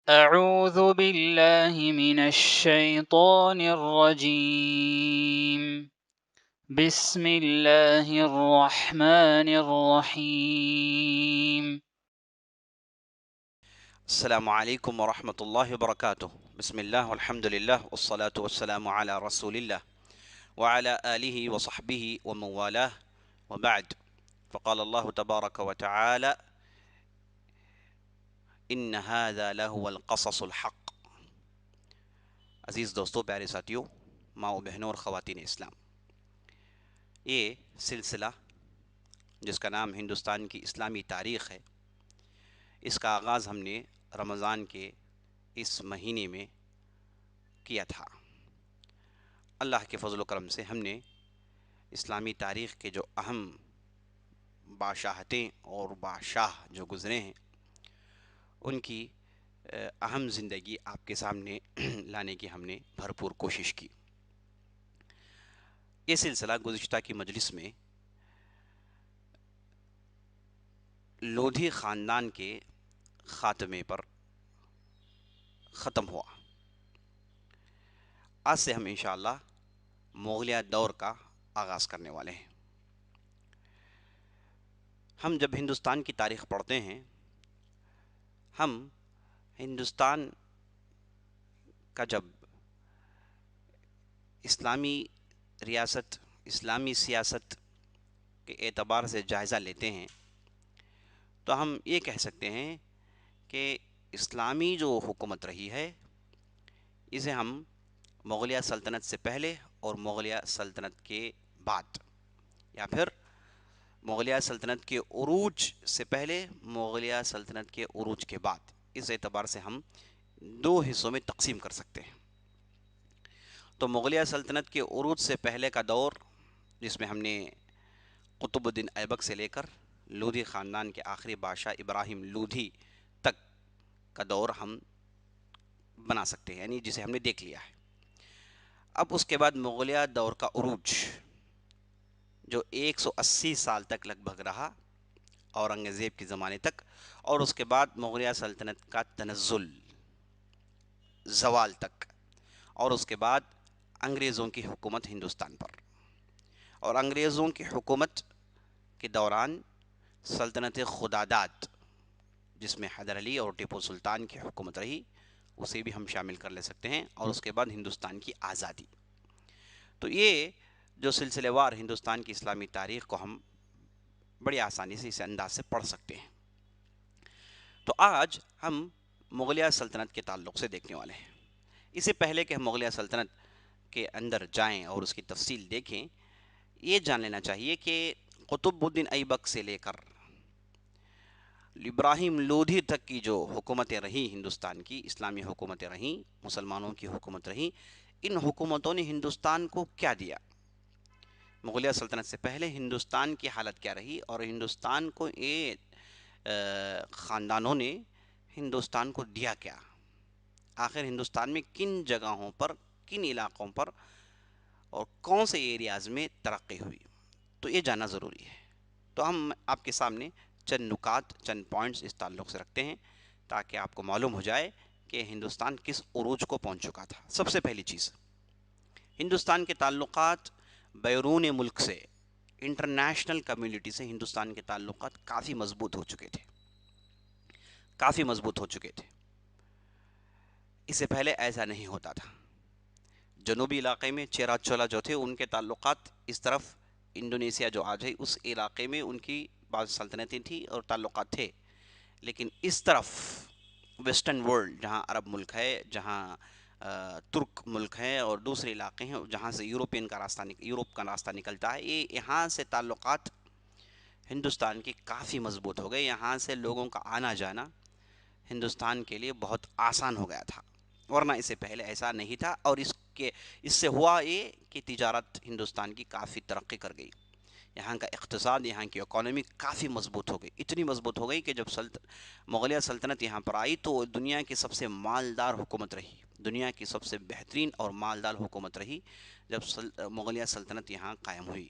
أعوذ بالله من الشيطان الرجيم بسم الله الرحمن الرحيم السلام عليكم ورحمة الله وبركاته. بسم الله والحمد لله والصلاة والسلام على رسول الله وعلى آله وصحبه ومن والاه وبعد. فقال الله تبارك وتعالى: إن هذا لهو القصص الحق. عزیز دوستو، پیارے ساتھیوں، ماؤں بہنوں اور خواتین اسلام، یہ سلسلہ جس کا نام ہندوستان کی اسلامی تاریخ ہے، اس کا آغاز ہم نے رمضان کے اس مہینے میں کیا تھا۔ اللہ کے فضل و کرم سے ہم نے اسلامی تاریخ کے جو اہم بادشاہتیں اور بادشاہ جو گزرے ہیں ان کی اہم زندگی آپ کے سامنے لانے کی ہم نے بھرپور کوشش کی۔ یہ سلسلہ گزشتہ کی مجلس میں لودھی خاندان کے خاتمے پر ختم ہوا۔ آج سے ہم انشاءاللہ مغلیہ دور کا آغاز کرنے والے ہیں۔ ہم جب ہندوستان کی تاریخ پڑھتے ہیں، ہم ہندوستان کا جب اسلامی ریاست، اسلامی سیاست کے اعتبار سے جائزہ لیتے ہیں تو ہم یہ کہہ سکتے ہیں کہ اسلامی جو حکومت رہی ہے اسے ہم مغلیہ سلطنت سے پہلے اور مغلیہ سلطنت کے بعد، یا پھر مغلیہ سلطنت کے عروج سے پہلے، مغلیہ سلطنت کے عروج کے بعد، اس اعتبار سے ہم دو حصوں میں تقسیم کر سکتے ہیں۔ تو مغلیہ سلطنت کے عروج سے پہلے کا دور، جس میں ہم نے قطب الدین ایبک سے لے کر لودھی خاندان کے آخری بادشاہ ابراہیم لودھی تک کا دور ہم بنا سکتے ہیں، یعنی جسے ہم نے دیکھ لیا ہے۔ اب اس کے بعد مغلیہ دور کا عروج، جو 180 سال تک لگ بھگ رہا، اورنگزیب کے زمانے تک، اور اس کے بعد مغلیہ سلطنت کا تنزل، زوال تک، اور اس کے بعد انگریزوں کی حکومت ہندوستان پر۔ اور انگریزوں کی حکومت کے دوران سلطنت خداداد، جس میں حیدر علی اور ٹیپو سلطان کی حکومت رہی، اسے بھی ہم شامل کر لے سکتے ہیں، اور اس کے بعد ہندوستان کی آزادی۔ تو یہ جو سلسلے وار ہندوستان کی اسلامی تاریخ کو ہم بڑی آسانی سے اس انداز سے پڑھ سکتے ہیں۔ تو آج ہم مغلیہ سلطنت کے تعلق سے دیکھنے والے ہیں۔ اس سے پہلے کہ ہم مغلیہ سلطنت کے اندر جائیں اور اس کی تفصیل دیکھیں، یہ جان لینا چاہیے کہ قطب الدین ایبک سے لے کر ابراہیم لودھی تک کی جو حکومتیں رہیں، ہندوستان کی اسلامی حکومتیں رہیں، مسلمانوں کی حکومت رہیں، ان حکومتوں نے ہندوستان کو کیا دیا؟ مغلیہ سلطنت سے پہلے ہندوستان کی حالت کیا رہی، اور ہندوستان کو خاندانوں نے ہندوستان کو دیا کیا؟ آخر ہندوستان میں کن جگہوں پر، کن علاقوں پر اور کون سے ایریاز میں ترقی ہوئی؟ تو یہ جاننا ضروری ہے۔ تو ہم آپ کے سامنے چند نکات، چند پوائنٹس اس تعلق سے رکھتے ہیں تاکہ آپ کو معلوم ہو جائے کہ ہندوستان کس عروج کو پہنچ چکا تھا۔ سب سے پہلی چیز، ہندوستان کے تعلقات بیرون ملک سے، انٹرنیشنل کمیونٹی سے ہندوستان کے تعلقات کافی مضبوط ہو چکے تھے، کافی مضبوط ہو چکے تھے۔ اس سے پہلے ایسا نہیں ہوتا تھا۔ جنوبی علاقے میں چیرا چولا جو تھے، ان کے تعلقات اس طرف انڈونیشیا جو آج ہے اس علاقے میں ان کی بعض سلطنتیں تھیں اور تعلقات تھے، لیکن اس طرف ویسٹرن ورلڈ، جہاں عرب ملک ہے، جہاں ترک ملک ہے اور دوسرے علاقے ہیں جہاں سے یورپ کا راستہ نکلتا ہے، یہاں سے تعلقات ہندوستان کی کافی مضبوط ہو گئے۔ یہاں سے لوگوں کا آنا جانا ہندوستان کے لیے بہت آسان ہو گیا تھا، ورنہ اس سے پہلے ایسا نہیں تھا۔ اور اس سے ہوا یہ کہ تجارت ہندوستان کی کافی ترقی کر گئی، یہاں کا اقتصاد، یہاں کی اکانومی کافی مضبوط ہو گئی، اتنی مضبوط ہو گئی کہ جب مغلیہ سلطنت یہاں پر آئی تو دنیا کی سب سے مالدار حکومت رہی، دنیا کی سب سے بہترین اور مالدار حکومت رہی جب مغلیہ سلطنت یہاں قائم ہوئی۔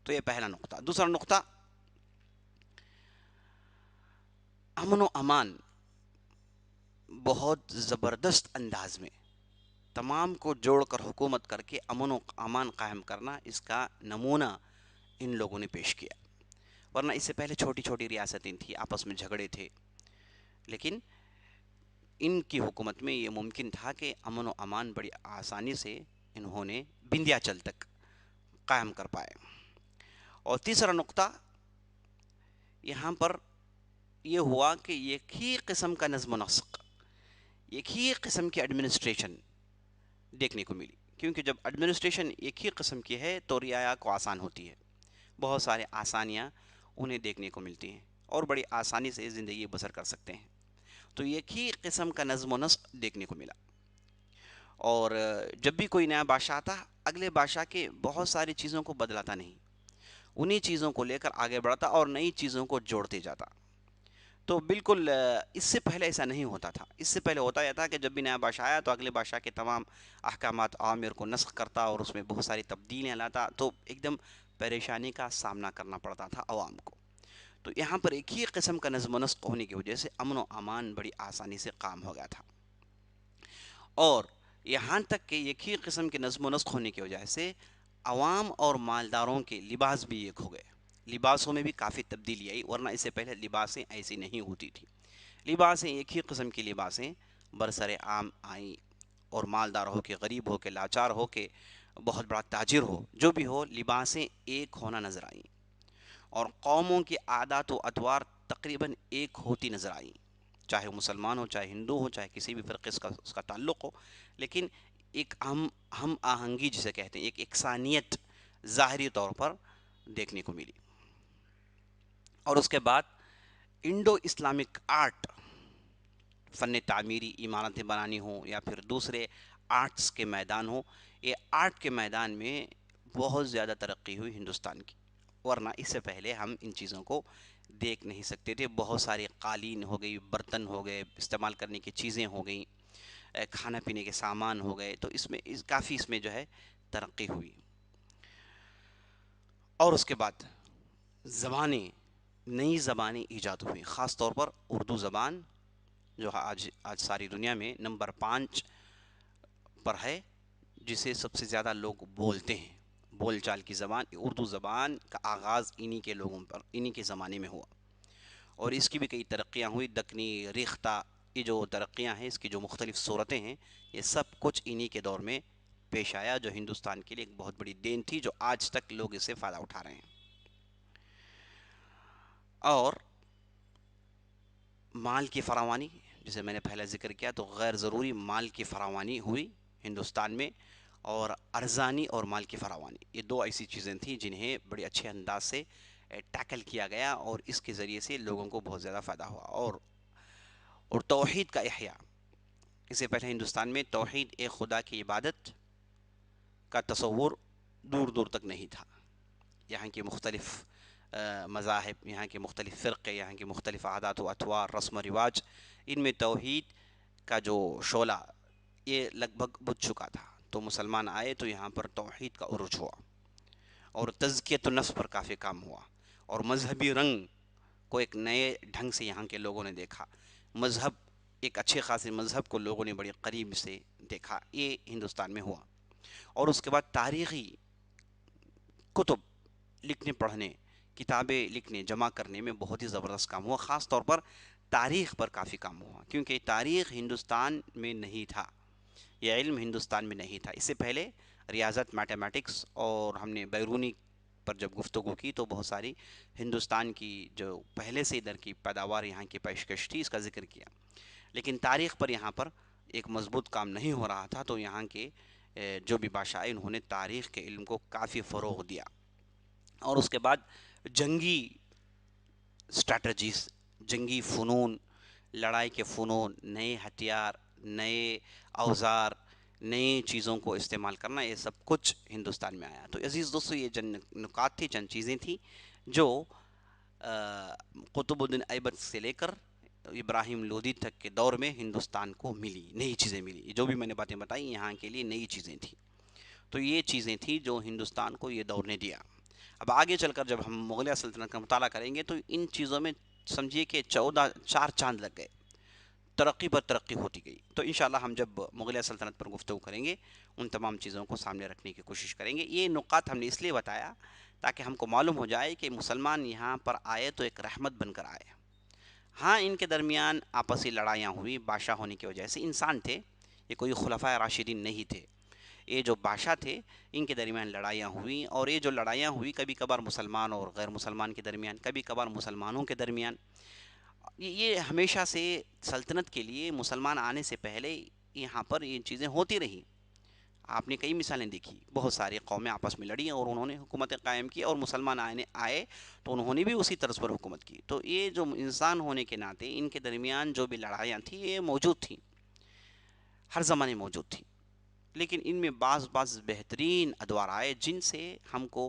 تو یہ پہلا نقطہ۔ دوسرا نقطہ، امن و امان بہت زبردست انداز میں تمام کو جوڑ کر حکومت کر کے امن و امان قائم کرنا، اس کا نمونہ ان لوگوں نے پیش کیا. ورنہ اس سے پہلے چھوٹی چھوٹی ریاستیں تھیں، آپس میں جھگڑے تھے، لیکن ان کی حکومت میں یہ ممکن تھا کہ امن و امان بڑی آسانی سے انہوں نے وندھیاچل تک قائم کر پائے. اور تیسرا نقطہ یہاں پر یہ ہوا کہ ایک ہی قسم کا نظم و نسق، ایک ہی قسم کی ایڈمنسٹریشن دیکھنے کو ملی. کیونکہ جب ایڈمنسٹریشن ایک ہی قسم کی ہے تو رعایا کو آسان ہوتی ہے، بہت سارے آسانیاں انہیں دیکھنے کو ملتی ہیں اور بڑی آسانی سے زندگی بسر کر سکتے ہیں. تو ایک ہی قسم کا نظم و نسق دیکھنے کو ملا. اور جب بھی کوئی نیا بادشاہ آتا، اگلے بادشاہ کے بہت ساری چیزوں کو بدلاتا نہیں، انہی چیزوں کو لے کر آگے بڑھتا اور نئی چیزوں کو جوڑتے جاتا. تو بالکل اس سے پہلے ایسا نہیں ہوتا تھا. اس سے پہلے ہوتا یہ تھا کہ جب بھی نیا بادشاہ آیا تو اگلے بادشاہ کے تمام احکامات عوامر کو نسخ کرتا اور اس میں بہت ساری تبدیلیاں لاتا، تو ایک دم پریشانی کا سامنا کرنا پڑتا تھا عوام کو. تو یہاں پر ایک ہی قسم کا نظم و نسق ہونے کی وجہ سے امن و امان بڑی آسانی سے قائم ہو گیا تھا. اور یہاں تک کہ ایک ہی قسم کے نظم و نسق ہونے کی وجہ سے عوام اور مالداروں کے لباس بھی ایک ہو گئے. لباسوں میں بھی کافی تبدیلی آئی، ورنہ اس سے پہلے لباسیں ایسی نہیں ہوتی تھی. لباسیں ایک ہی قسم کی لباسیں برسر عام آئیں، اور مالدار ہو کے، غریب ہو کے، لاچار ہو کے، بہت بڑا تاجر ہو، جو بھی ہو، لباسیں ایک ہونا نظر آئیں. اور قوموں کی عادات و اطوار تقریباً ایک ہوتی نظر آئیں، چاہے مسلمان ہو، چاہے ہندو ہو، چاہے کسی بھی فرقے اس کا تعلق ہو. لیکن ایک ہم آہنگی جسے کہتے ہیں، ایک یکسانیت ظاہری طور پر دیکھنے کو ملی. اور اس کے بعد انڈو اسلامک آرٹ، فن تعمیری، عمارتیں بنانی ہوں یا پھر دوسرے آرٹس کے میدان ہوں، یہ آرٹ کے میدان میں بہت زیادہ ترقی ہوئی ہندوستان کی. ورنہ اس سے پہلے ہم ان چیزوں کو دیکھ نہیں سکتے تھے. بہت سارے قالین ہو گئی، برتن ہو گئے، استعمال کرنے کی چیزیں ہو گئیں، کھانا پینے کے سامان ہو گئے، تو اس میں کافی اس میں جو ہے ترقی ہوئی. اور اس کے بعد زبانیں، نئی زبانیں ایجاد ہوئیں، خاص طور پر اردو زبان جو آج ساری دنیا میں نمبر 5 پر ہے، جسے سب سے زیادہ لوگ بولتے ہیں. بول چال کی زبان اردو زبان کا آغاز انہی کے لوگوں پر، انہی کے زمانے میں ہوا. اور اس کی بھی کئی ترقیاں ہوئی، دکنی، ریختہ، یہ جو ترقیاں ہیں، اس کی جو مختلف صورتیں ہیں، یہ سب کچھ انہی کے دور میں پیش آیا، جو ہندوستان کے لیے ایک بہت بڑی دین تھی، جو آج تک لوگ اس سے فائدہ اٹھا رہے ہیں. اور مال کی فراوانی، جسے میں نے پہلے ذکر کیا، تو غیر ضروری مال کی فراوانی ہوئی ہندوستان میں. اور ارزانی اور مال کی فراوانی، یہ دو ایسی چیزیں تھیں جنہیں بڑے اچھے انداز سے ٹیکل کیا گیا، اور اس کے ذریعے سے لوگوں کو بہت زیادہ فائدہ ہوا. اور توحید کا احیاء. اس سے پہلے ہندوستان میں توحید، ایک خدا کی عبادت کا تصور دور دور تک نہیں تھا. یہاں کی مختلف مذاہب، یہاں کے مختلف فرقے، یہاں کے مختلف عادات و اطوار، رسم و رواج، ان میں توحید کا جو شعلہ یہ لگ بھگ بجھ چکا تھا. تو مسلمان آئے تو یہاں پر توحید کا عروج ہوا، اور تزکیۃ النفس پر کافی کام ہوا، اور مذہبی رنگ کو ایک نئے ڈھنگ سے یہاں کے لوگوں نے دیکھا. مذہب، ایک اچھے خاصے مذہب کو لوگوں نے بڑی قریب سے دیکھا. یہ ہندوستان میں ہوا. اور اس کے بعد تاریخی کتب لکھنے پڑھنے، کتابیں لکھنے جمع کرنے میں بہت ہی زبردست کام ہوا. خاص طور پر تاریخ پر کافی کام ہوا، کیونکہ تاریخ ہندوستان میں نہیں تھا، یہ علم ہندوستان میں نہیں تھا. اس سے پہلے ریاضت، میتھمیٹکس، اور ہم نے بیرونی پر جب گفتگو کی تو بہت ساری ہندوستان کی جو پہلے سے ادھر کی پیداوار، یہاں کی پیشکش تھی، اس کا ذکر کیا. لیکن تاریخ پر یہاں پر ایک مضبوط کام نہیں ہو رہا تھا. تو یہاں کے جو بھی بادشاہ آئے، انہوں نے تاریخ کے علم کو کافی فروغ دیا. اور اس کے بعد جنگی اسٹریٹجیز، جنگی فنون، لڑائی کے فنون، نئے ہتھیار، نئے اوزار، نئی چیزوں کو استعمال کرنا، یہ سب کچھ ہندوستان میں آیا. تو عزیز دوستو، یہ چند نکات تھی، چند چیزیں تھیں جو قطب الدین ایبک سے لے کر ابراہیم لودھی تک کے دور میں ہندوستان کو ملی، نئی چیزیں ملی. جو بھی میں نے باتیں بتائی یہاں کے لیے نئی چیزیں تھیں. تو یہ چیزیں تھیں جو ہندوستان کو یہ دور نے دیا. اب آگے چل کر جب ہم مغلیہ سلطنت کا مطالعہ کریں گے تو ان چیزوں میں سمجھیے کہ 4 چاند لگ گئے. ترقی پر ترقی ہوتی گئی. تو انشاءاللہ ہم جب مغلیہ سلطنت پر گفتگو کریں گے ان تمام چیزوں کو سامنے رکھنے کی کوشش کریں گے. یہ نکات ہم نے اس لیے بتایا تاکہ ہم کو معلوم ہو جائے کہ مسلمان یہاں پر آئے تو ایک رحمت بن کر آئے. ہاں ان کے درمیان آپسی لڑائیاں ہوئی بادشاہ ہونے کی وجہ سے. انسان تھے یہ، کوئی خلفائے راشدین نہیں تھے. یہ جو بادشاہ تھے ان کے درمیان لڑائیاں ہوئیں، اور یہ جو لڑائیاں ہوئی کبھی کبھار مسلمان اور غیر مسلمان کے درمیان، کبھی کبھار مسلمانوں کے درمیان. یہ ہمیشہ سے سلطنت کے لیے مسلمان آنے سے پہلے یہاں پر یہ چیزیں ہوتی رہیں. آپ نے کئی مثالیں دیکھی، بہت ساری قومیں آپس میں لڑیں اور انہوں نے حکومتیں قائم کی، اور مسلمان آئے تو انہوں نے بھی اسی طرز پر حکومت کی. تو یہ جو انسان ہونے کے ناطے ان کے درمیان جو بھی لڑائیاں تھیں یہ موجود تھیں، ہر زمانے موجود تھیں. لیکن ان میں بعض بہترین ادوار آئے جن سے ہم کو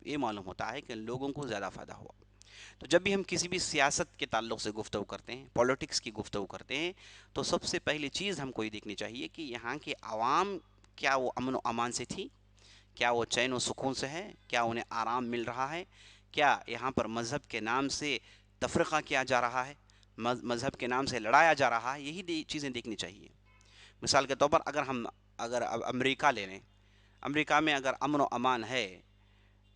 یہ معلوم ہوتا ہے کہ لوگوں کو زیادہ فائدہ ہوا. تو جب بھی ہم کسی بھی سیاست کے تعلق سے گفتگو کرتے ہیں، پولیٹکس کی گفتگو کرتے ہیں، تو سب سے پہلی چیز ہم کو یہ دیکھنی چاہیے کہ یہاں کے عوام کیا وہ امن و امان سے تھی، کیا وہ چین و سکون سے ہے، کیا انہیں آرام مل رہا ہے، کیا یہاں پر مذہب کے نام سے تفرقہ کیا جا رہا ہے، مذہب کے نام سے لڑایا جا رہا ہے. یہی چیزیں دیکھنی چاہیے. مثال کے طور پر اگر امریکہ لے لیں، امریکہ میں اگر امن و امان ہے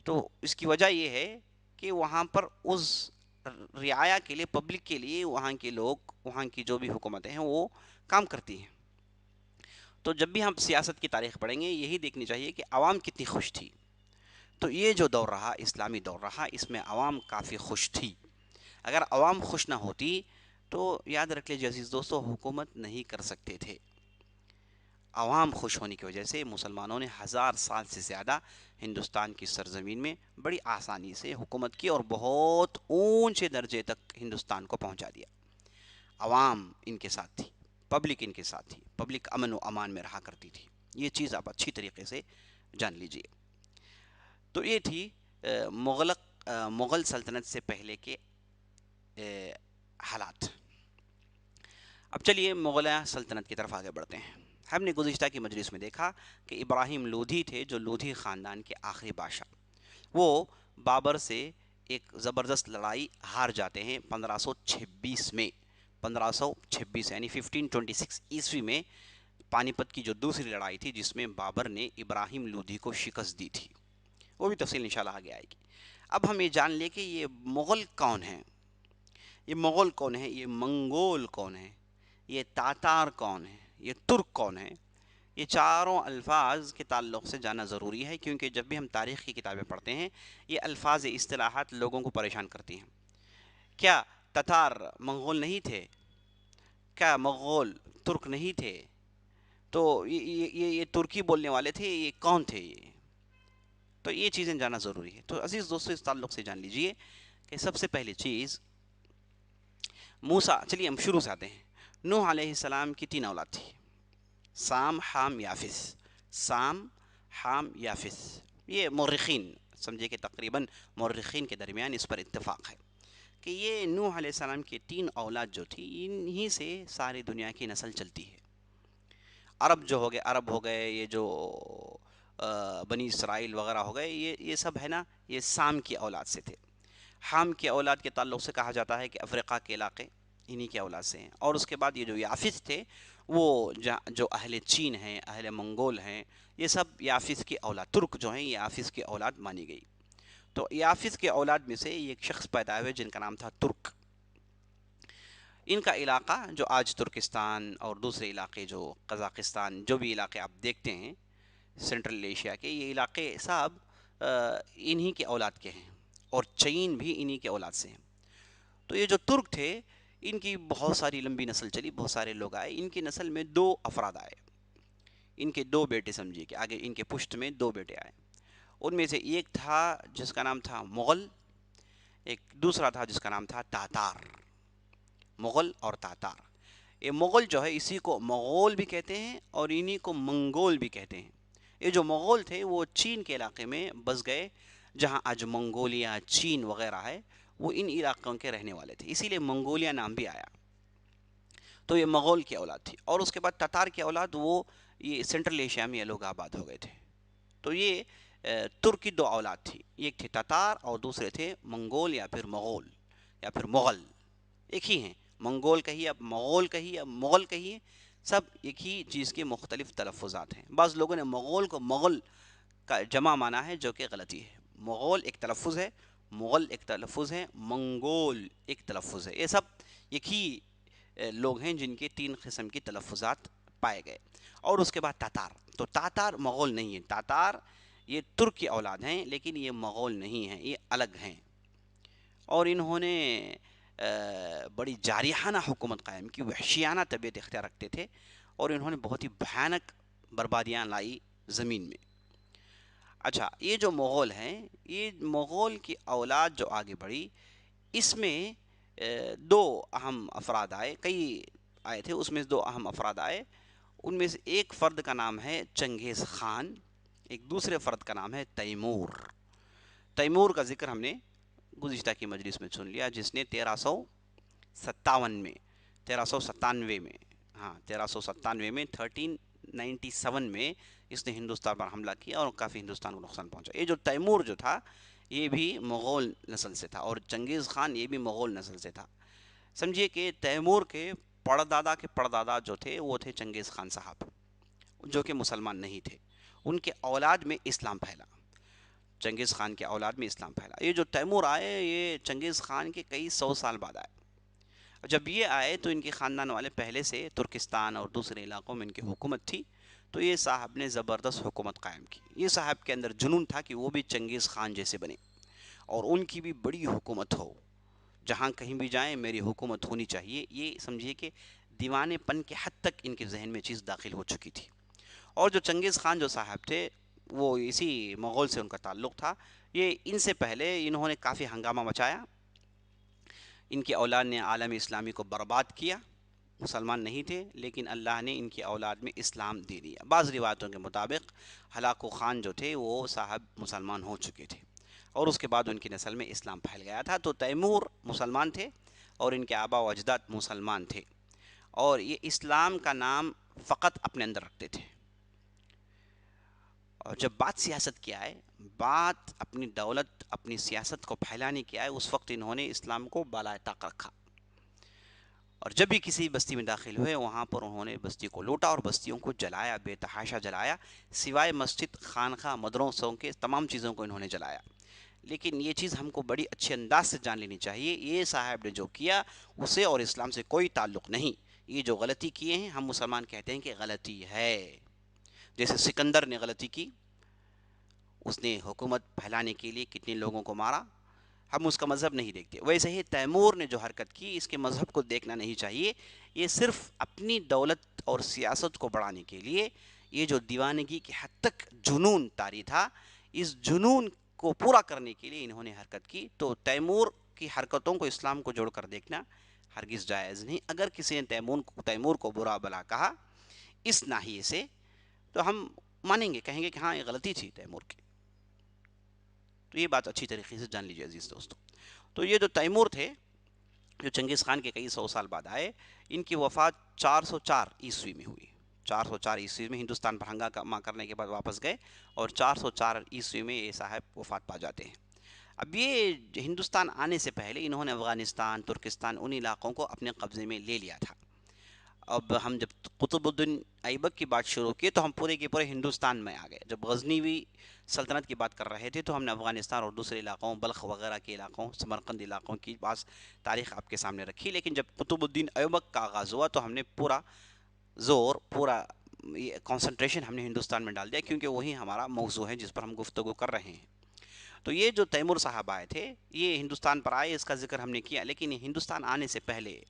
تو اس کی وجہ یہ ہے کہ وہاں پر اس رعایا کے لیے، پبلک کے لیے وہاں کے لوگ، وہاں کی جو بھی حکومتیں ہیں وہ کام کرتی ہیں. تو جب بھی ہم سیاست کی تاریخ پڑھیں گے یہی دیکھنی چاہیے کہ عوام کتنی خوش تھی. تو یہ جو دور رہا، اسلامی دور رہا، اس میں عوام کافی خوش تھی. اگر عوام خوش نہ ہوتی تو یاد رکھ لیجیے عزیز دوستو، حکومت نہیں کر سکتے تھے. عوام خوش ہونے کی وجہ سے مسلمانوں نے 1000 سال سے زیادہ ہندوستان کی سرزمین میں بڑی آسانی سے حکومت کی اور بہت اونچے درجے تک ہندوستان کو پہنچا دیا. عوام ان کے ساتھ تھی، پبلک ان کے ساتھ تھی، پبلک امن و امان میں رہا کرتی تھی. یہ چیز آپ اچھی طریقے سے جان لیجئے. تو یہ تھی مغل سلطنت سے پہلے کے حالات. اب چلیے مغلیہ سلطنت کی طرف آگے بڑھتے ہیں. ہم نے گزشتہ کی مجلس میں دیکھا کہ ابراہیم لودھی تھے جو لودھی خاندان کے آخری بادشاہ. وہ بابر سے ایک زبردست لڑائی ہار جاتے ہیں 1526 میں. 1526 یعنی 1526 عیسوی میں پانی پت کی جو دوسری لڑائی تھی جس میں بابر نے ابراہیم لودھی کو شکست دی تھی. وہ بھی تفصیل انشاءاللہ آگے آئے گی. اب ہم یہ جان لیں کہ یہ مغل کون ہیں، یہ مغل کون ہیں، یہ منگول کون ہیں، یہ تاتار کون ہیں، یہ ترک کون ہیں. یہ چاروں الفاظ کے تعلق سے جاننا ضروری ہے کیونکہ جب بھی ہم تاریخ کی کتابیں پڑھتے ہیں یہ الفاظ اصطلاحات لوگوں کو پریشان کرتی ہیں. کیا تتار منگول نہیں تھے؟ کیا مغول ترک نہیں تھے؟ تو یہ ترکی بولنے والے تھے، یہ کون تھے؟ یہ تو یہ چیزیں جاننا ضروری ہے. تو عزیز دوستو اس تعلق سے جان لیجئے کہ سب سے پہلی چیز موسیٰ. چلیے ہم شروع سے آتے ہیں. نوح علیہ السلام کی 3 اولاد تھی، سام، حام، یافس. سام، حام، یافس. یہ مورخین سمجھے کہ تقریباً مورخین کے درمیان اس پر اتفاق ہے کہ یہ نوح علیہ السلام کی 3 اولاد جو تھی انہی سے ساری دنیا کی نسل چلتی ہے. عرب جو ہو گئے، عرب ہو گئے، یہ جو بنی اسرائیل وغیرہ ہو گئے، یہ سب ہے نا، یہ سام کی اولاد سے تھے. حام کی اولاد کے تعلق سے کہا جاتا ہے کہ افریقہ کے علاقے انہی کے اولاد سے ہیں. اور اس کے بعد یہ جو یافس تھے وہ جو اہل چین ہیں، اہل منگول ہیں، یہ سب یافس کی اولاد، ترک جو ہیں یہ یافس کی اولاد مانی گئی. تو یافس کے اولاد میں سے ایک شخص پیدا ہوئے جن کا نام تھا ترک. ان کا علاقہ جو آج ترکستان اور دوسرے علاقے جو قزاقستان، جو بھی علاقے آپ دیکھتے ہیں سنٹرل ایشیا کے، یہ علاقے صاحب انہی کے اولاد کے ہیں، اور چین بھی انہی کے اولاد سے ہیں. تو یہ جو ترک تھے ان کی بہت ساری لمبی نسل چلی، بہت سارے لوگ آئے. ان کی نسل میں 2 افراد آئے، ان کے 2 بیٹے سمجھیے کہ آگے ان کے پشت میں 2 بیٹے آئے. ان میں سے ایک تھا جس کا نام تھا مغل، ایک دوسرا تھا جس کا نام تھا تاتار. مغل اور تاتار. یہ مغل جو ہے اسی کو مغول بھی کہتے ہیں اور انہی کو منگول بھی کہتے ہیں. یہ جو مغول تھے وہ چین کے علاقے میں بس گئے، جہاں آج منگولیا، چین وغیرہ ہے، وہ ان علاقوں کے رہنے والے تھے، اسی لیے منگولیا نام بھی آیا. تو یہ مغول کی اولاد تھی. اور اس کے بعد تتار کی اولاد، وہ یہ سنٹرل ایشیا میں یہ لوگ آباد ہو گئے تھے. تو یہ ترک کی 2 اولاد تھی، ایک تھے تتار اور دوسرے تھے منگول یا پھر مغول یا پھر مغل، ایک ہی ہیں منگول کہیے، اب مغول کہیے، اب مغل کہیے، سب ایک ہی چیز کے مختلف تلفظات ہیں۔ بعض لوگوں نے مغول کو مغل کا جمع مانا ہے، جو کہ غلطی ہے۔ مغول ایک تلفظ ہے، مغل ایک تلفظ ہے، منگول ایک تلفظ ہے۔ یہ سب ایک ہی لوگ ہیں جن کے 3 قسم کی تلفظات پائے گئے۔ اور اس کے بعد تاتار، تو تاتار مغول نہیں ہے، تاتار یہ ترک کی اولاد ہیں، لیکن یہ مغول نہیں ہیں، یہ الگ ہیں۔ اور انہوں نے بڑی جارحانہ حکومت قائم کی، وحشیانہ طبیعت اختیار رکھتے تھے، اور انہوں نے بہت ہی بھیانک بربادیاں لائی زمین میں۔ اچھا، یہ جو مغول ہیں، یہ مغول کی اولاد جو آگے بڑھی، اس میں 2 اہم افراد آئے، کئی آئے تھے، اس میں 2 اہم افراد آئے۔ ان میں سے ایک فرد کا نام ہے چنگیز خان، ایک دوسرے فرد کا نام ہے تیمور۔ تیمور کا ذکر ہم نے گزشتہ کی مجلس میں سن لیا، جس نے 1397 میں 1397 میں اس نے ہندوستان پر حملہ کیا اور کافی ہندوستان کو نقصان پہنچا۔ یہ جو تیمور جو تھا، یہ بھی مغول نسل سے تھا، اور چنگیز خان یہ بھی مغول نسل سے تھا۔ سمجھیے کہ تیمور کے پڑدادا کے پڑدادا جو تھے، وہ تھے چنگیز خان صاحب، جو کہ مسلمان نہیں تھے۔ ان کے اولاد میں اسلام پھیلا، چنگیز خان کے اولاد میں اسلام پھیلا۔ یہ جو تیمور آئے، یہ چنگیز خان کے کئی 100 سال بعد آئے۔ جب یہ آئے تو ان کے خاندان والے پہلے سے ترکستان اور دوسرے علاقوں میں ان کی حکومت تھی، تو یہ صاحب نے زبردست حکومت قائم کی۔ یہ صاحب کے اندر جنون تھا کہ وہ بھی چنگیز خان جیسے بنے، اور ان کی بھی بڑی حکومت ہو، جہاں کہیں بھی جائیں میری حکومت ہونی چاہیے۔ یہ سمجھیے کہ دیوانے پن کے حد تک ان کے ذہن میں چیز داخل ہو چکی تھی۔ اور جو چنگیز خان جو صاحب تھے، وہ اسی مغول سے ان کا تعلق تھا۔ یہ ان سے پہلے انہوں نے کافی ہنگامہ مچایا، ان کی اولاد نے عالم اسلامی کو برباد کیا۔ مسلمان نہیں تھے، لیکن اللہ نے ان کی اولاد میں اسلام دے دیا۔ بعض روایتوں کے مطابق ہلاکو خان جو تھے، وہ صاحب مسلمان ہو چکے تھے، اور اس کے بعد ان کی نسل میں اسلام پھیل گیا تھا۔ تو تیمور مسلمان تھے، اور ان کے آبا و اجداد مسلمان تھے، اور یہ اسلام کا نام فقط اپنے اندر رکھتے تھے۔ اور جب بات سیاست کی آئے، بات اپنی دولت، اپنی سیاست کو پھیلانے کی آئے، اس وقت انہوں نے اسلام کو بالائے طاق رکھا، اور جب بھی کسی بستی میں داخل ہوئے، وہاں پر انہوں نے بستی کو لوٹا اور بستیوں کو جلایا، بے تحاشا جلایا، سوائے مسجد، خانقاہ، مدرسوں کے تمام چیزوں کو انہوں نے جلایا۔ لیکن یہ چیز ہم کو بڑی اچھے انداز سے جان لینی چاہیے، یہ صاحب نے جو کیا اسے اور اسلام سے کوئی تعلق نہیں۔ یہ جو غلطی کیے ہیں، ہم مسلمان کہتے ہیں کہ غلطی ہے۔ جیسے سکندر نے غلطی کی، اس نے حکومت پھیلانے کے لیے کتنے لوگوں کو مارا، ہم اس کا مذہب نہیں دیکھتے۔ ویسے ہی تیمور نے جو حرکت کی، اس کے مذہب کو دیکھنا نہیں چاہیے۔ یہ صرف اپنی دولت اور سیاست کو بڑھانے کے لیے، یہ جو دیوانگی کی حد تک جنون طاری تھا، اس جنون کو پورا کرنے کے لیے انہوں نے حرکت کی۔ تو تیمور کی حرکتوں کو اسلام کو جوڑ کر دیکھنا ہرگز جائز نہیں۔ اگر کسی نے تیمور کو برا بلا کہا اس ناحیے سے، تو ہم مانیں گے، کہیں گے کہ ہاں یہ غلطی تھی تیمور کی۔ تو یہ بات اچھی طریقے سے جان لیجیے عزیز دوستو۔ تو یہ جو تیمور تھے، جو چنگیز خان کے کئی 100 سال بعد آئے، ان کی وفات 404 عیسوی میں ہوئی۔ 404 عیسوی میں ہندوستان پر ہنگامہ کرنے کے بعد واپس گئے، اور 404 عیسوی میں یہ صاحب وفات پا جاتے ہیں۔ اب یہ ہندوستان آنے سے پہلے انہوں نے افغانستان، ترکستان، ان علاقوں کو اپنے قبضے میں لے لیا تھا۔ اب ہم جب قطب الدین ایبک کی بات شروع کی، تو ہم پورے کے پورے ہندوستان میں آ گئے۔ جب غزنوی سلطنت کی بات کر رہے تھے، تو ہم نے افغانستان اور دوسرے علاقوں، بلخ وغیرہ کے علاقوں، سمرقند علاقوں کی بعض تاریخ آپ کے سامنے رکھی۔ لیکن جب قطب الدین ایبک کا آغاز ہوا، تو ہم نے پورا زور، پورا کنسنٹریشن ہم نے ہندوستان میں ڈال دیا، کیونکہ وہی ہمارا موضوع ہے جس پر ہم گفتگو کر رہے ہیں۔ تو یہ جو تیمور صاحب آئے تھے، یہ ہندوستان پر آئے، اس کا ذکر ہم نے کیا، لیکن ہندوستان آنے سے پہلے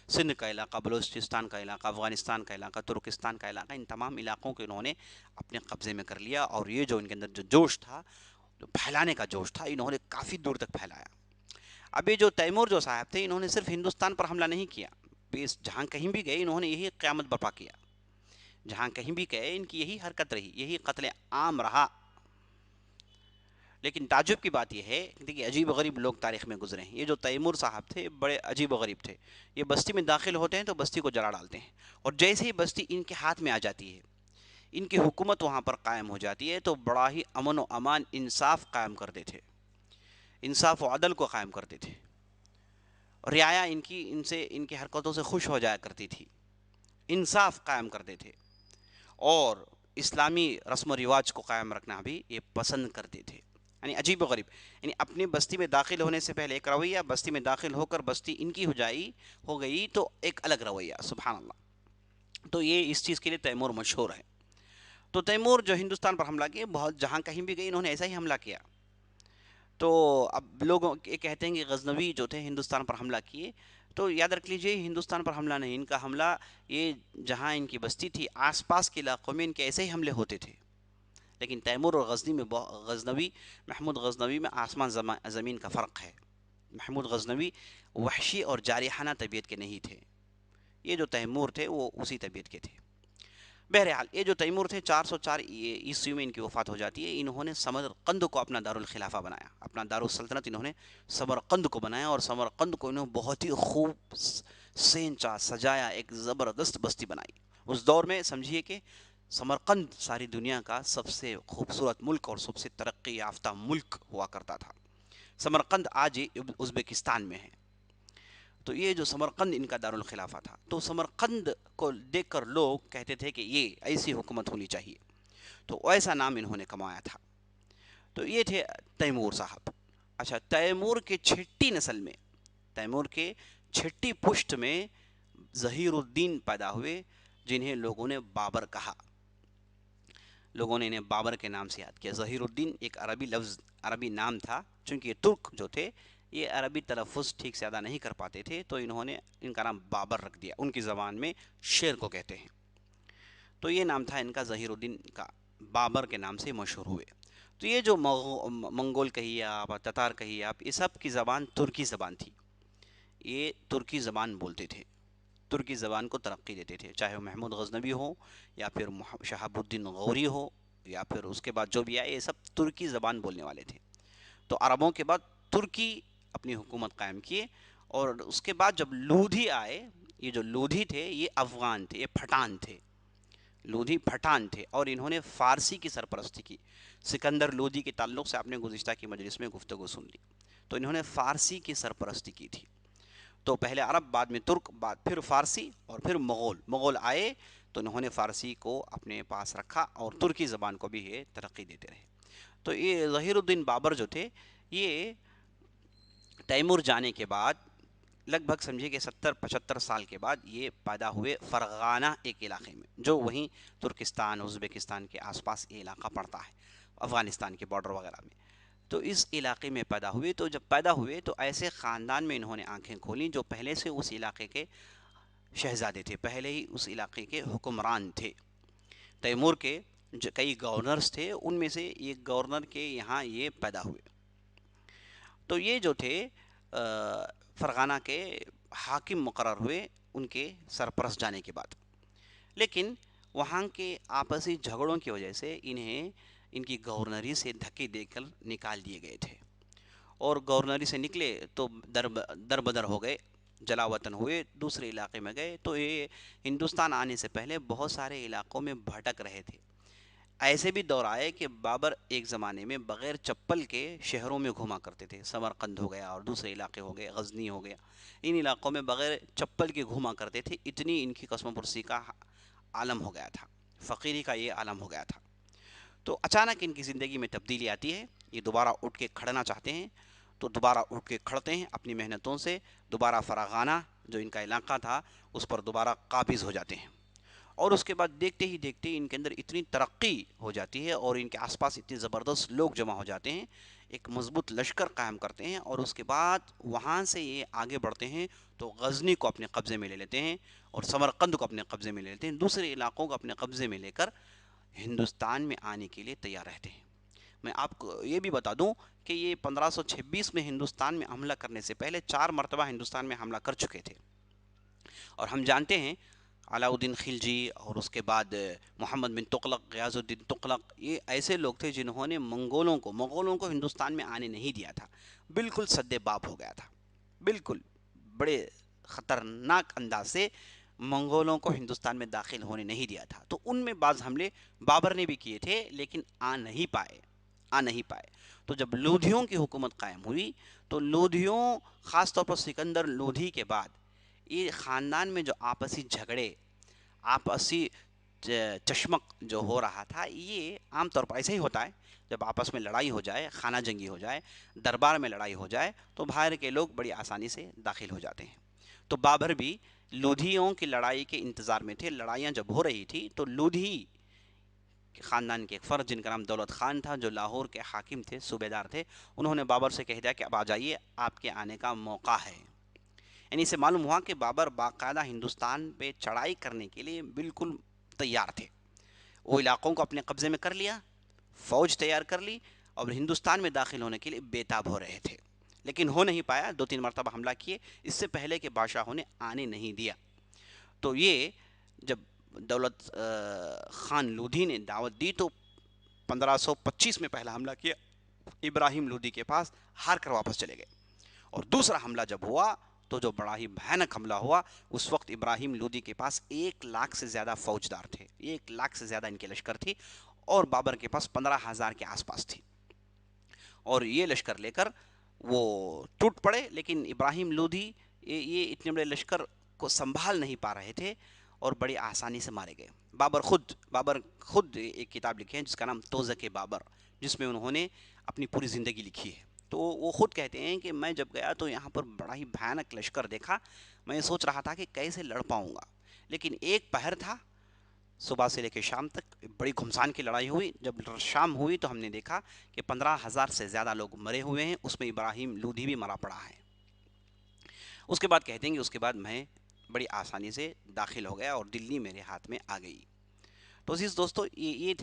سندھ کا علاقہ، بلوچستان کا علاقہ، افغانستان کا علاقہ، ترکستان کا علاقہ، ان تمام علاقوں کو انہوں نے اپنے قبضے میں کر لیا، اور یہ جو ان کے اندر جو جوش تھا، جو پھیلانے کا جوش تھا، انہوں نے کافی دور تک پھیلایا۔ اب یہ جو تیمور جو صاحب تھے، انہوں نے صرف ہندوستان پر حملہ نہیں کیا، جہاں کہیں بھی گئے انہوں نے یہی قیامت برپا کیا۔ جہاں کہیں بھی گئے ان کی یہی حرکت رہی، یہی قتل عام رہا۔ لیکن تعجب کی بات یہ ہے، دیکھیے عجیب و غریب لوگ تاریخ میں گزرے ہیں۔ یہ جو تیمور صاحب تھے، بڑے عجیب و غریب تھے۔ یہ بستی میں داخل ہوتے ہیں تو بستی کو جلا ڈالتے ہیں، اور جیسے ہی بستی ان کے ہاتھ میں آ جاتی ہے، ان کی حکومت وہاں پر قائم ہو جاتی ہے، تو بڑا ہی امن و امان، انصاف قائم کرتے تھے، انصاف و عدل کو قائم کرتے تھے۔ رعایا ان سے ان کی حرکتوں سے خوش ہو جایا کرتی تھی، انصاف قائم کرتے تھے، اور اسلامی رسم و رواج کو قائم رکھنا بھی یہ پسند کرتے تھے. یعنی عجیب و غریب، یعنی اپنی بستی میں داخل ہونے سے پہلے ایک رویہ، بستی میں داخل ہو کر بستی ان کی ہو گئی تو ایک الگ رویہ. سبحان اللہ. تو یہ اس چیز کے لیے تیمور مشہور ہے. تو تیمور جو ہندوستان پر حملہ کیے، بہت جہاں کہیں بھی گئے انہوں نے ایسا ہی حملہ کیا. تو اب لوگ یہ کہتے ہیں کہ غزنوی جو تھے ہندوستان پر حملہ کیے، تو یاد رکھ لیجئے ہندوستان پر حملہ نہیں، ان کا حملہ یہ جہاں ان کی بستی تھی آس پاس کے علاقوں میں ان کے ایسے ہی حملے ہوتے تھے. لیکن تیمور اور غزنوی محمود غزنوی میں آسمان زمین کا فرق ہے. محمود غزنوی وحشی اور جارحانہ طبیعت کے نہیں تھے، یہ جو تیمور تھے وہ اسی طبیعت کے تھے. بہرحال یہ جو تیمور تھے 404 عیسوی میں ان کی وفات ہو جاتی ہے. انہوں نے سمرقند کو اپنا دارالخلافہ بنایا، اپنا دارالسلطنت انہوں نے سمرقند کو بنایا، اور سمرقند کو انہوں نے بہت ہی خوب سینچا سجایا، ایک زبردست بستی بنائی. اس دور میں سمجھیے کہ سمرقند ساری دنیا کا سب سے خوبصورت ملک اور سب سے ترقی یافتہ ملک ہوا کرتا تھا. سمرقند آج ازبکستان میں ہے. تو یہ جو سمرقند ان کا دارالخلافہ تھا، تو سمرقند کو دیکھ کر لوگ کہتے تھے کہ یہ ایسی حکومت ہونی چاہیے، تو ایسا نام انہوں نے کمایا تھا. تو یہ تھے تیمور صاحب. اچھا، تیمور کے چھٹی نسل میں، تیمور کے چھٹی پشت میں ظہیر الدین پیدا ہوئے، جنہیں لوگوں نے بابر کہا. لوگوں نے انہیں بابر کے نام سے یاد کیا. ظہیر الدین ایک عربی نام تھا، چونکہ یہ ترک جو تھے یہ عربی تلفظ ٹھیک سے ادا نہیں کر پاتے تھے، تو انہوں نے ان کا نام بابر رکھ دیا. ان کی زبان میں شیر کو کہتے ہیں. تو یہ نام تھا ان کا ظہیر الدین کا، بابر کے نام سے مشہور ہوئے. تو یہ جو منگول کہیے آپ، تتار کہیے آپ، یہ سب کی زبان ترکی زبان تھی. یہ ترکی زبان بولتے تھے، ترکی زبان کو ترقی دیتے تھے، چاہے وہ محمود غزنوی ہو یا پھر شہاب الدین غوری ہو یا پھر اس کے بعد جو بھی آئے، یہ سب ترکی زبان بولنے والے تھے. تو عربوں کے بعد ترکی اپنی حکومت قائم کیے، اور اس کے بعد جب لودھی آئے، یہ جو لودھی تھے یہ افغان تھے، یہ پٹھان تھے. لودھی پٹھان تھے، اور انہوں نے فارسی کی سرپرستی کی. سکندر لودھی کے تعلق سے آپ نے گزشتہ کی مجلس میں گفتگو سن لی. تو انہوں نے فارسی کی سرپرستی کی تھی. تو پہلے عرب، بعد میں ترک، بعد پھر فارسی، اور پھر مغول آئے تو انہوں نے فارسی کو اپنے پاس رکھا اور ترکی زبان کو بھی یہ ترقی دیتے رہے. تو یہ ظہیر الدین بابر جو تھے، یہ تیمور جانے کے بعد لگ بھگ سمجھے کہ 70-75 سال کے بعد یہ پیدا ہوئے فرغانہ ایک علاقے میں، جو وہیں ترکستان ازبکستان کے آس پاس یہ علاقہ پڑتا ہے، افغانستان کے بارڈر وغیرہ میں. تو اس علاقے میں پیدا ہوئے. تو جب پیدا ہوئے تو ایسے خاندان میں انہوں نے آنکھیں کھولیں جو پہلے سے اس علاقے کے شہزادے تھے، پہلے ہی اس علاقے کے حکمران تھے. تیمور کے جو کئی گورنرز تھے، ان میں سے ایک گورنر کے یہاں یہ پیدا ہوئے. تو یہ جو تھے فرغانہ کے حاکم مقرر ہوئے ان کے سرپرست جانے کے بعد. لیکن وہاں کے آپسی جھگڑوں کی وجہ سے انہیں ان کی گورنری سے دھکے دے کر نکال دیے گئے تھے، اور گورنری سے نکلے تو در بدر ہو گئے، جلا وطن ہوئے، دوسرے علاقے میں گئے. تو یہ ہندوستان آنے سے پہلے بہت سارے علاقوں میں بھٹک رہے تھے. ایسے بھی دور آئے کہ بابر ایک زمانے میں بغیر چپل کے شہروں میں گھوما کرتے تھے. سمرقند ہو گیا اور دوسرے علاقے ہو گئے، غزنی ہو گیا، ان علاقوں میں بغیر چپل کے گھوما کرتے تھے. اتنی ان کی قسم پرسی کا عالم ہو گیا تھا، فقیری کا یہ عالم ہو گیا تھا. تو اچانک ان کی زندگی میں تبدیلی آتی ہے، یہ دوبارہ اٹھ کے کھڑنا چاہتے ہیں. تو دوبارہ اٹھ کے کھڑتے ہیں اپنی محنتوں سے، دوبارہ فرغانہ جو ان کا علاقہ تھا اس پر دوبارہ قابض ہو جاتے ہیں. اور اس کے بعد دیکھتے ہی دیکھتے ان کے اندر اتنی ترقی ہو جاتی ہے اور ان کے آس پاس اتنے زبردست لوگ جمع ہو جاتے ہیں، ایک مضبوط لشکر قائم کرتے ہیں. اور اس کے بعد وہاں سے یہ آگے بڑھتے ہیں تو غزنی کو اپنے قبضے میں لے لیتے ہیں، اور سمرقند کو اپنے قبضے میں لے لیتے ہیں، دوسرے علاقوں کو اپنے قبضے میں لے کر ہندوستان میں آنے کے لیے تیار رہتے ہیں. میں آپ کو یہ بھی بتا دوں کہ یہ 1526 میں ہندوستان میں حملہ کرنے سے پہلے 4 مرتبہ ہندوستان میں حملہ کر چکے تھے. اور ہم جانتے ہیں علاء الدین خلجی اور اس کے بعد محمد بن تغلق، غیاث الدین تغلق، یہ ایسے لوگ تھے جنہوں نے مغولوں کو ہندوستان میں آنے نہیں دیا تھا. بالکل سد باب ہو گیا تھا، بالکل بڑے خطرناک انداز سے منگولوں کو ہندوستان میں داخل ہونے نہیں دیا تھا. تو ان میں بعض حملے بابر نے بھی کیے تھے لیکن آ نہیں پائے. آ نہیں پائے. تو جب لودھیوں کی حکومت قائم ہوئی تو لودھیوں، خاص طور پر سکندر لودھی کے بعد، یہ خاندان میں جو آپسی جھگڑے، آپسی چشمق جو ہو رہا تھا، یہ عام طور پر ایسے ہی ہوتا ہے. جب آپس میں لڑائی ہو جائے، خانہ جنگی ہو جائے، دربار میں لڑائی ہو جائے، تو باہر کے لوگ بڑی آسانی سے داخل ہو جاتے ہیں. تو بابر بھی لودھیوں کی لڑائی کے انتظار میں تھے. لڑائیاں جب ہو رہی تھی تو لودھی خاندان کے ایک فرد جن کا نام دولت خان تھا، جو لاہور کے حاکم تھے، صوبے دار تھے، انہوں نے بابر سے کہہ دیا کہ اب آ جائیے، آپ کے آنے کا موقع ہے. یعنی اسے معلوم ہوا کہ بابر باقاعدہ ہندوستان پہ چڑھائی کرنے کے لیے بالکل تیار تھے. وہ علاقوں کو اپنے قبضے میں کر لیا، فوج تیار کر لی، اور ہندوستان میں داخل ہونے کے لیے بے تاب ہو رہے تھے. لیکن ہو نہیں پایا. 2-3 مرتبہ حملہ کیے، اس سے پہلے کہ بادشاہوں نے آنے نہیں دیا. تو یہ جب دولت خان لودھی نے دعوت دی تو 1525 میں پہلا حملہ کیا ابراہیم لودھی کے پاس، ہار کر واپس چلے گئے. اور دوسرا حملہ جب ہوا تو جو بڑا ہی بھیانک حملہ ہوا، اس وقت ابراہیم لودھی کے پاس 1 لاکھ سے زیادہ فوجدار تھے، 1 لاکھ سے زیادہ ان کے لشکر تھی، اور بابر کے پاس 15,000 کے آس پاس تھی. اور یہ لشکر لے کر وہ ٹوٹ پڑے. لیکن ابراہیم لودھی یہ اتنے بڑے لشکر کو سنبھال نہیں پا رہے تھے اور بڑی آسانی سے مارے گئے. بابر خود ایک کتاب لکھی ہے جس کا نام توزک بابر، جس میں انہوں نے اپنی پوری زندگی لکھی ہے. تو وہ خود کہتے ہیں کہ میں جب گیا تو یہاں پر بڑا ہی بھیانک لشکر دیکھا. میں سوچ رہا تھا کہ کیسے لڑ پاؤں گا، لیکن ایک پہر تھا، صبح سے لے کے شام تک بڑی گھمسان کی لڑائی ہوئی. جب شام ہوئی تو ہم نے دیکھا کہ 15,000 سے زیادہ لوگ مرے ہوئے ہیں، اس میں ابراہیم لودھی بھی مرا پڑا ہے. اس کے بعد کہتے ہیں کہ اس کے بعد میں بڑی آسانی سے داخل ہو گیا اور دلی میرے ہاتھ میں آ گئی. تو عزیز دوستو، یہ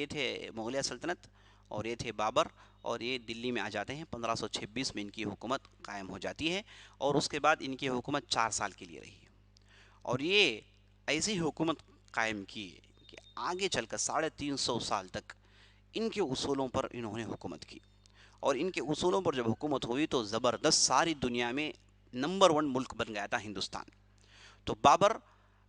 تھے مغلیہ سلطنت، اور یہ تھے بابر، اور یہ دلی میں آ جاتے ہیں. 1526 میں ان کی حکومت قائم ہو جاتی ہے، اور اس کے بعد ان کی حکومت 4 سال کے لیے رہی. اور یہ ایسی حکومت قائم کی کہ آگے چل کر 350 سال تک ان کے اصولوں پر انہوں نے حکومت کی. اور ان کے اصولوں پر جب حکومت ہوئی تو زبردست، ساری دنیا میں نمبر 1 ملک بن گیا تھا ہندوستان. تو بابر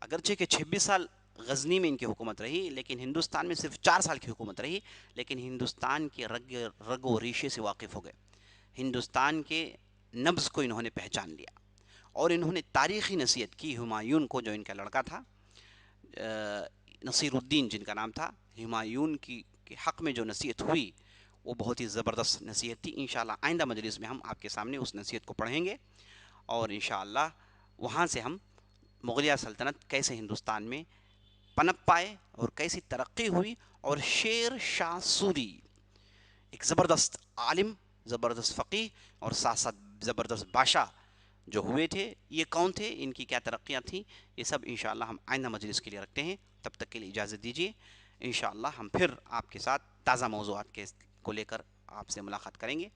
اگرچہ کہ 26 سال غزنی میں ان کی حکومت رہی، لیکن ہندوستان میں صرف 4 سال کی حکومت رہی. لیکن ہندوستان کے رگ و ریشے سے واقف ہو گئے، ہندوستان کے نبض کو انہوں نے پہچان لیا، اور انہوں نے تاریخی نصیحت کی ہمایون کو، جو ان کا لڑکا تھا نصیر الدین جن کا نام تھا. ہمایون کی کے حق میں جو نصیحت ہوئی وہ بہت ہی زبردست نصیحت تھی. انشاءاللہ آئندہ مجلس میں ہم آپ کے سامنے اس نصیحت کو پڑھیں گے، اور انشاءاللہ وہاں سے ہم مغلیہ سلطنت کیسے ہندوستان میں پنپ پائے اور کیسی ترقی ہوئی، اور شیر شاہ سوری ایک زبردست عالم، زبردست فقیہ، اور ساتھ ساتھ زبردست بادشاہ جو ہوئے تھے، یہ کون تھے، ان کی کیا ترقیاں تھیں، یہ سب انشاءاللہ ہم آئندہ مجلس کے لیے رکھتے ہیں. تب تک کے لیے اجازت دیجیے. انشاءاللہ ہم پھر آپ کے ساتھ تازہ موضوعات کو لے کر آپ سے ملاقات کریں گے.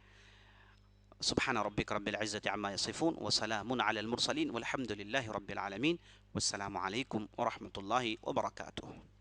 سبحان ربک رب العزة عما يصفون وسلام على المرسلين والحمد لله رب العالمين والسلام عليكم ورحمة الله وبركاته.